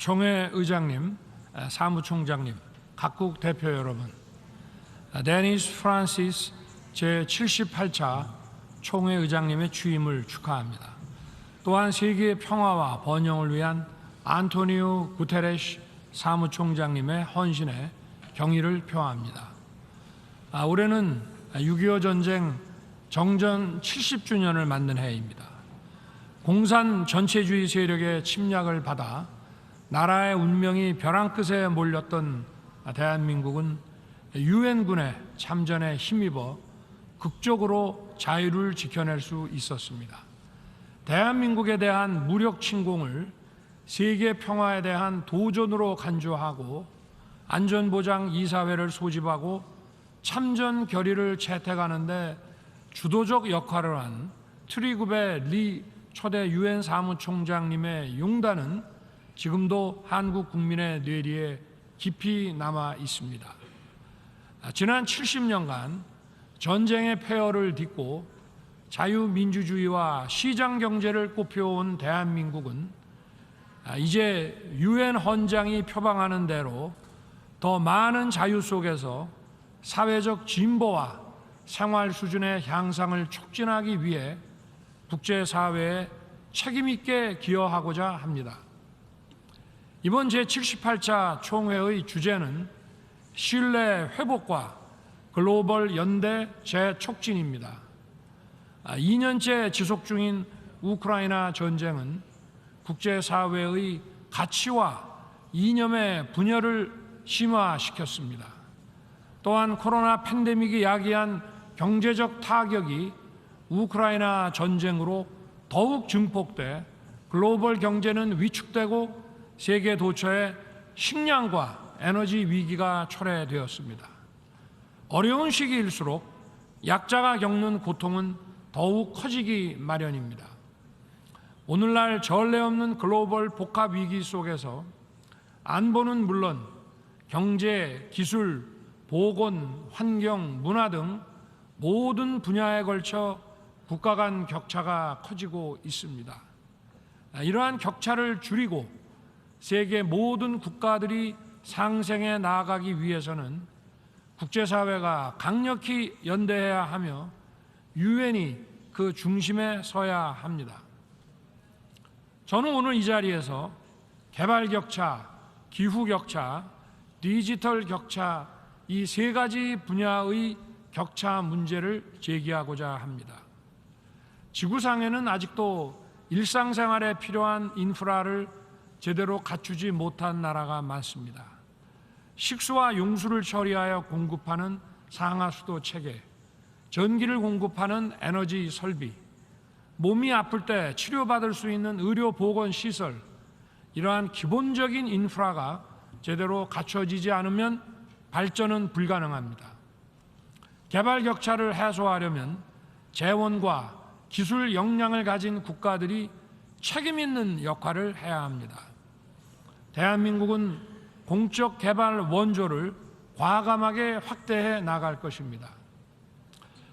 총회 의장님, 사무총장님, 각국 대표 여러분, 데니스 프란시스 제78차 총회 의장님의 취임을 축하합니다. 또한 세계의 평화와 번영을 위한 안토니오 구테레시 사무총장님의 헌신에 경의를 표합니다. 올해는 6.25 전쟁 정전 70주년을 맞는 해입니다. 공산 전체주의 세력의 침략을 받아 나라의 운명이 벼랑 끝에 몰렸던 대한민국은 유엔군의 참전에 힘입어 극적으로 자유를 지켜낼 수 있었습니다. 대한민국에 대한 무력 침공을 세계 평화에 대한 도전으로 간주하고 안전보장 이사회를 소집하고 참전 결의를 채택하는 데 주도적 역할을 한 트리굽의 리 초대 유엔 사무총장님의 용단은 지금도 한국 국민의 뇌리에 깊이 남아 있습니다. 지난 70년간 전쟁의 폐허를 딛고 자유민주주의와 시장경제를 꼽혀온 대한민국은 이제 유엔 헌장이 표방하는 대로 더 많은 자유 속에서 사회적 진보와 생활 수준의 향상을 촉진하기 위해 국제사회에 책임있게 기여하고자 합니다. 이번 제78차 총회의 주제는 신뢰 회복과 글로벌 연대 재촉진입니다. 2년째 지속 중인 우크라이나 전쟁은 국제사회의 가치와 이념의 분열을 심화시켰습니다. 또한 코로나 팬데믹이 야기한 경제적 타격이 우크라이나 전쟁으로 더욱 증폭돼 글로벌 경제는 위축되고 세계 도처에 식량과 에너지 위기가 초래되었습니다. 어려운 시기일수록 약자가 겪는 고통은 더욱 커지기 마련입니다. 오늘날 전례 없는 글로벌 복합 위기 속에서 안보는 물론 경제, 기술, 보건, 환경, 문화 등 모든 분야에 걸쳐 국가 간 격차가 커지고 있습니다. 이러한 격차를 줄이고 세계 모든 국가들이 상생해 나아가기 위해서는 국제사회가 강력히 연대해야 하며 유엔이 그 중심에 서야 합니다. 저는 오늘 이 자리에서 개발 격차, 기후 격차, 디지털 격차 이 세 가지 분야의 격차 문제를 제기하고자 합니다. 지구상에는 아직도 일상생활에 필요한 인프라를 제대로 갖추지 못한 나라가 많습니다. 식수와 용수를 처리하여 공급하는 상하수도 체계, 전기를 공급하는 에너지 설비, 몸이 아플 때 치료받을 수 있는 의료보건시설, 이러한 기본적인 인프라가 제대로 갖춰지지 않으면 발전은 불가능합니다. 개발 격차를 해소하려면 재원과 기술 역량을 가진 국가들이 책임 있는 역할을 해야 합니다. 대한민국은 공적 개발 원조를 과감하게 확대해 나갈 것입니다.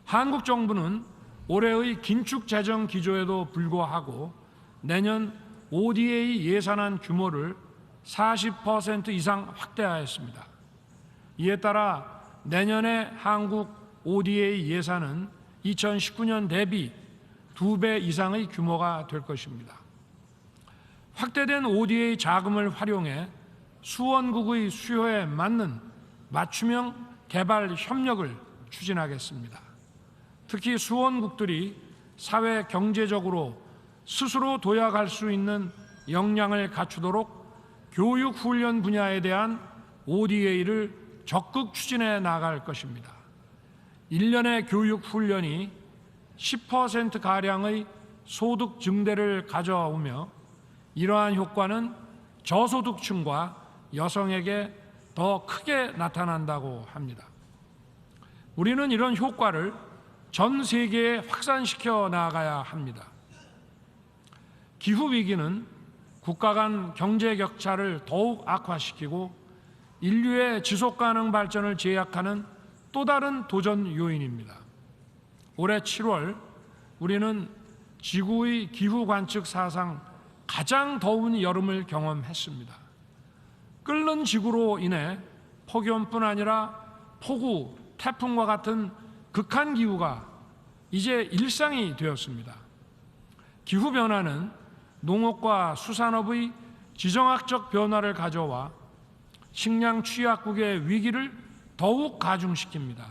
한국 정부는 올해의 긴축 재정 기조에도 불구하고 내년 ODA 예산안 규모를 40% 이상 확대하였습니다. 이에 따라 내년에 한국 ODA 예산은 2019년 대비 2배 이상의 규모가 될 것입니다. 확대된 ODA 자금을 활용해 수원국의 수요에 맞는 맞춤형 개발 협력을 추진하겠습니다. 특히 수원국들이 사회 경제적으로 스스로 도약할 수 있는 역량을 갖추도록 교육 훈련 분야에 대한 ODA를 적극 추진해 나갈 것입니다. 1년의 교육 훈련이 10%가량의 소득 증대를 가져오며 이러한 효과는 저소득층과 여성에게 더 크게 나타난다고 합니다. 우리는 이런 효과를 전 세계에 확산시켜 나가야 합니다. 기후위기는 국가 간 경제 격차를 더욱 악화시키고 인류의 지속가능 발전을 제약하는 또 다른 도전 요인입니다. 올해 7월 우리는 지구의 기후 관측 사상 가장 더운 여름을 경험했습니다. 끓는 지구로 인해 폭염뿐 아니라 폭우, 태풍과 같은 극한 기후가 이제 일상이 되었습니다. 기후변화는 농업과 수산업의 지정학적 변화를 가져와 식량 취약국의 위기를 더욱 가중시킵니다.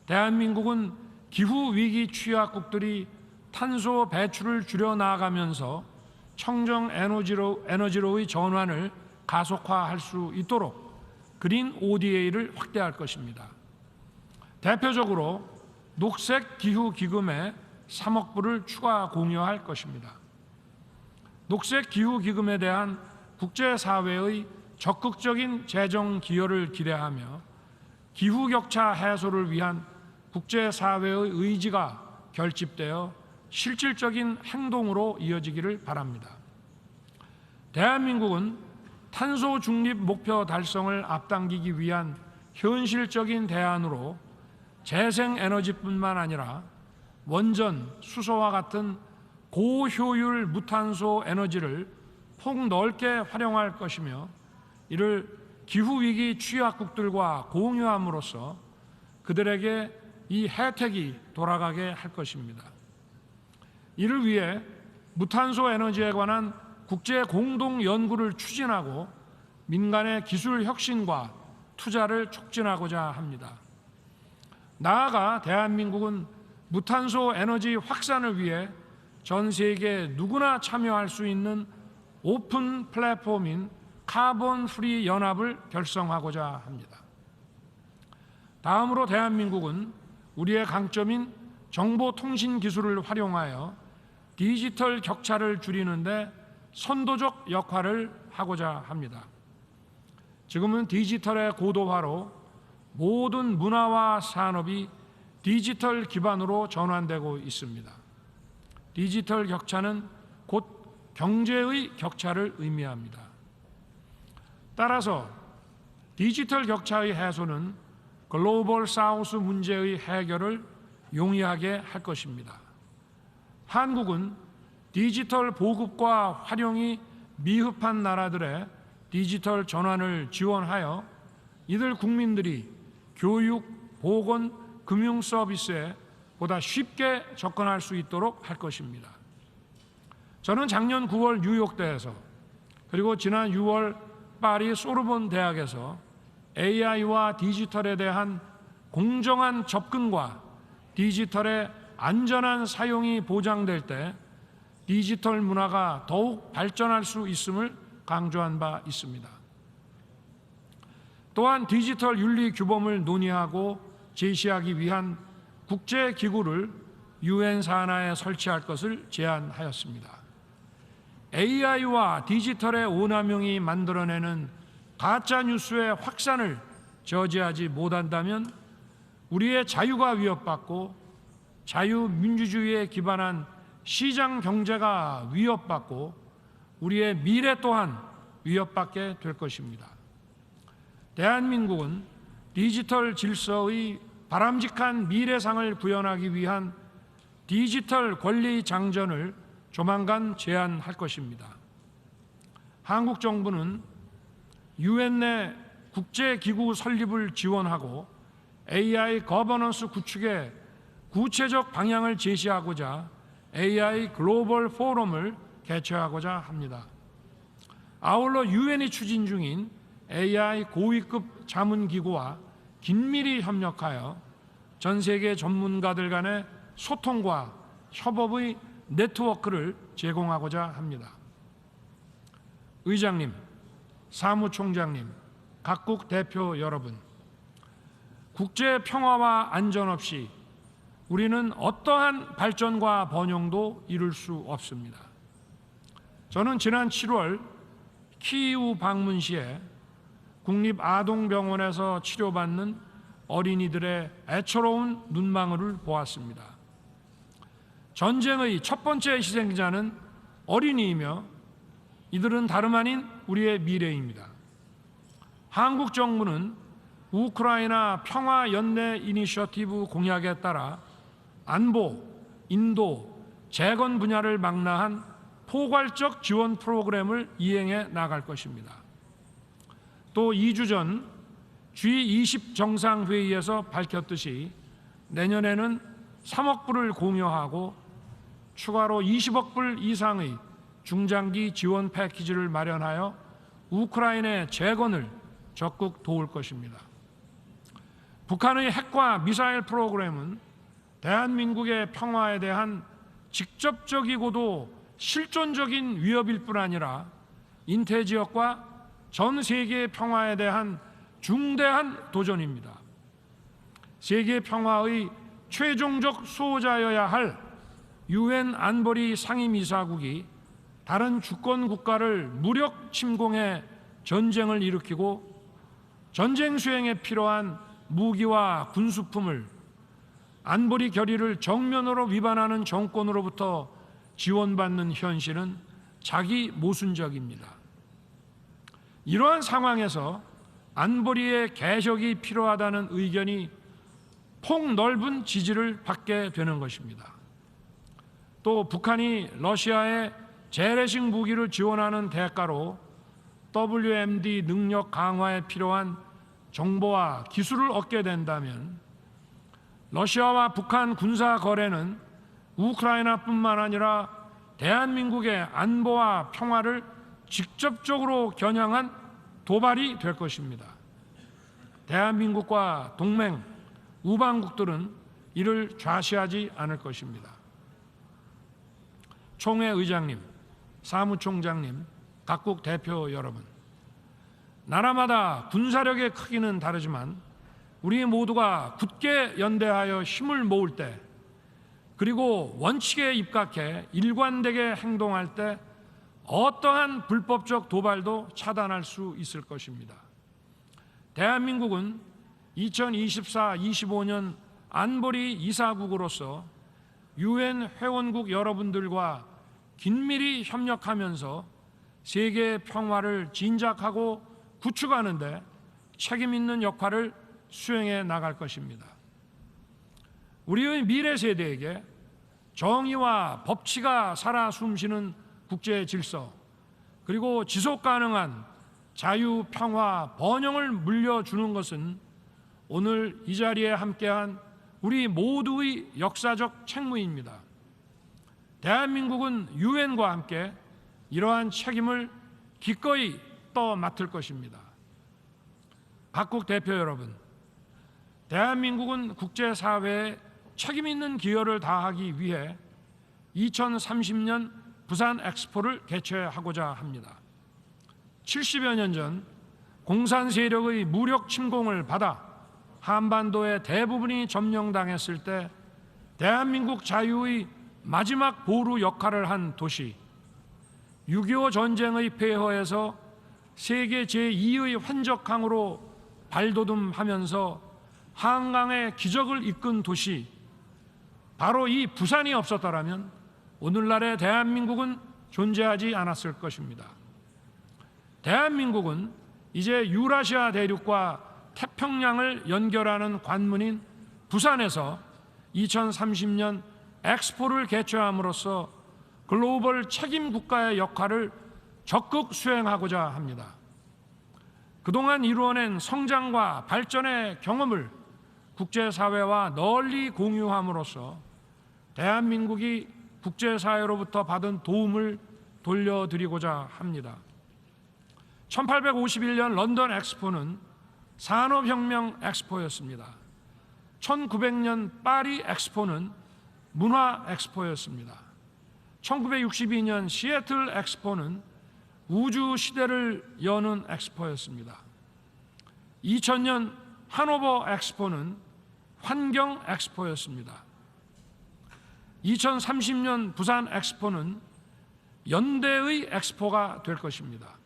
대한민국은 기후위기 취약국들이 탄소 배출을 줄여 나아가면서 청정 에너지로의 전환을 가속화할 수 있도록 그린 ODA를 확대할 것입니다. 대표적으로 녹색 기후 기금에 3억 불을 추가 공여할 것입니다. 녹색 기후 기금에 대한 국제사회의 적극적인 재정 기여를 기대하며 기후 격차 해소를 위한 국제사회의 의지가 결집되어 실질적인 행동으로 이어지기를 바랍니다. 대한민국은 탄소 중립 목표 달성을 앞당기기 위한 현실적인 대안으로 재생에너지뿐만 아니라 원전, 수소와 같은 고효율 무탄소 에너지를 폭넓게 활용할 것이며 이를 기후위기 취약국들과 공유함으로써 그들에게 이 혜택이 돌아가게 할 것입니다. 이를 위해 무탄소 에너지에 관한 국제 공동 연구를 추진하고 민간의 기술 혁신과 투자를 촉진하고자 합니다. 나아가 대한민국은 무탄소 에너지 확산을 위해 전 세계 누구나 참여할 수 있는 오픈 플랫폼인 카본 프리 연합을 결성하고자 합니다. 다음으로 대한민국은 우리의 강점인 정보통신 기술을 활용하여 디지털 격차를 줄이는 데 선도적 역할을 하고자 합니다. 지금은 디지털의 고도화로 모든 문화와 산업이 디지털 기반으로 전환되고 있습니다. 디지털 격차는 곧 경제의 격차를 의미합니다. 따라서 디지털 격차의 해소는 글로벌 사우스 문제의 해결을 용이하게 할 것입니다. 한국은 디지털 보급과 활용이 미흡한 나라들의 디지털 전환을 지원하여 이들 국민들이 교육, 보건, 금융 서비스에 보다 쉽게 접근할 수 있도록 할 것입니다. 저는 작년 9월 뉴욕대에서 그리고 지난 6월 파리 소르본 대학에서 AI와 디지털에 대한 공정한 접근과 디지털의 안전한 사용이 보장될 때 디지털 문화가 더욱 발전할 수 있음을 강조한 바 있습니다. 또한 디지털 윤리 규범을 논의하고 제시하기 위한 국제기구를 UN 산하에 설치할 것을 제안하였습니다. AI와 디지털의 오남용이 만들어내는 가짜뉴스의 확산을 저지하지 못한다면 우리의 자유가 위협받고 자유민주주의에 기반한 시장 경제가 위협받고 우리의 미래 또한 위협받게 될 것입니다. 대한민국은 디지털 질서의 바람직한 미래상을 구현하기 위한 디지털 권리 장전을 조만간 제안할 것입니다. 한국 정부는 UN 내 국제기구 설립을 지원하고 AI 거버넌스 구축에 구체적 방향을 제시하고자 AI 글로벌 포럼을 개최하고자 합니다. 아울러 UN이 추진 중인 AI 고위급 자문기구와 긴밀히 협력하여 전 세계 전문가들 간의 소통과 협업의 네트워크를 제공하고자 합니다. 의장님, 사무총장님, 각국 대표 여러분, 국제 평화와 안전 없이 우리는 어떠한 발전과 번영도 이룰 수 없습니다. 저는 지난 7월 키이우 방문 시에 국립아동병원에서 치료받는 어린이들의 애처로운 눈망울을 보았습니다. 전쟁의 첫 번째 희생자는 어린이이며 이들은 다름 아닌 우리의 미래입니다. 한국 정부는 우크라이나 평화연대 이니셔티브 공약에 따라 안보, 인도, 재건 분야를 망라한 포괄적 지원 프로그램을 이행해 나갈 것입니다. 또 2주 전 G20 정상회의에서 밝혔듯이 내년에는 3억 불을 공여하고 추가로 20억 불 이상의 중장기 지원 패키지를 마련하여 우크라이나의 재건을 적극 도울 것입니다. 북한의 핵과 미사일 프로그램은 대한민국의 평화에 대한 직접적이고도 실존적인 위협일 뿐 아니라 인태지역과 전 세계의 평화에 대한 중대한 도전입니다. 세계 평화의 최종적 수호자여야 할 UN 안보리 상임이사국이 다른 주권 국가를 무력 침공해 전쟁을 일으키고 전쟁 수행에 필요한 무기와 군수품을 안보리 결의를 정면으로 위반하는 정권으로부터 지원받는 현실은 자기 모순적입니다. 이러한 상황에서 안보리의 개혁이 필요하다는 의견이 폭넓은 지지를 받게 되는 것입니다. 또 북한이 러시아에 재래식 무기를 지원하는 대가로 WMD 능력 강화에 필요한 정보와 기술을 얻게 된다면 러시아와 북한 군사 거래는 우크라이나뿐만 아니라 대한민국의 안보와 평화를 직접적으로 겨냥한 도발이 될 것입니다. 대한민국과 동맹, 우방국들은 이를 좌시하지 않을 것입니다. 총회 의장님, 사무총장님, 각국 대표 여러분, 나라마다 군사력의 크기는 다르지만 우리 모두가 굳게 연대하여 힘을 모을 때, 그리고 원칙에 입각해 일관되게 행동할 때 어떠한 불법적 도발도 차단할 수 있을 것입니다. 대한민국은 2024-25년 안보리 이사국으로서 UN 회원국 여러분들과 긴밀히 협력하면서 세계 평화를 진작하고 구축하는 데 책임 있는 역할을 수행해 나갈 것입니다. 우리의 미래 세대에게 정의와 법치가 살아 숨쉬는 국제 질서, 그리고 지속 가능한 자유, 평화, 번영을 물려주는 것은 오늘 이 자리에 함께한 우리 모두의 역사적 책무입니다. 대한민국은 유엔과 함께 이러한 책임을 기꺼이 떠맡을 것입니다. 각국 대표 여러분, 대한민국은 국제사회에 책임 있는 기여를 다하기 위해 2030년 부산 엑스포를 개최하고자 합니다. 70여 년 전 공산 세력의 무력 침공을 받아 한반도의 대부분이 점령당했을 때 대한민국 자유의 마지막 보루 역할을 한 도시, 6.25 전쟁의 폐허에서 세계 제2의 환적항으로 발돋움하면서 한강의 기적을 이끈 도시, 바로 이 부산이 없었더라면 오늘날의 대한민국은 존재하지 않았을 것입니다. 대한민국은 이제 유라시아 대륙과 태평양을 연결하는 관문인 부산에서 2030년 엑스포를 개최함으로써 글로벌 책임 국가의 역할을 적극 수행하고자 합니다. 그동안 이루어낸 성장과 발전의 경험을 국제사회와 널리 공유함으로써 대한민국이 국제사회로부터 받은 도움을 돌려드리고자 합니다. 1851년 런던 엑스포는 산업혁명 엑스포였습니다. 1900년 파리 엑스포는 문화 엑스포였습니다. 1962년 시애틀 엑스포는 우주 시대를 여는 엑스포였습니다. 2000년 하노버 엑스포는 환경 엑스포였습니다. 2030년 부산 엑스포는 연대의 엑스포가 될 것입니다.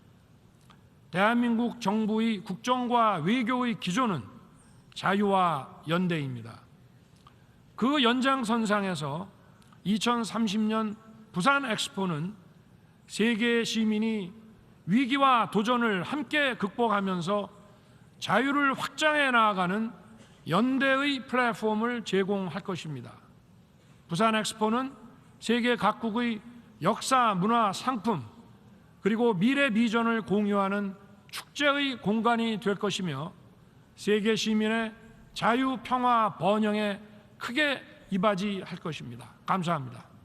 대한민국 정부의 국정과 외교의 기조는 자유와 연대입니다. 그 연장선상에서 2030년 부산 엑스포는 세계 시민이 위기와 도전을 함께 극복하면서 자유를 확장해 나아가는 연대의 플랫폼을 제공할 것입니다. 부산 엑스포는 세계 각국의 역사, 문화, 상품, 그리고 미래 비전을 공유하는 축제의 공간이 될 것이며 세계 시민의 자유, 평화, 번영에 크게 이바지할 것입니다. 감사합니다.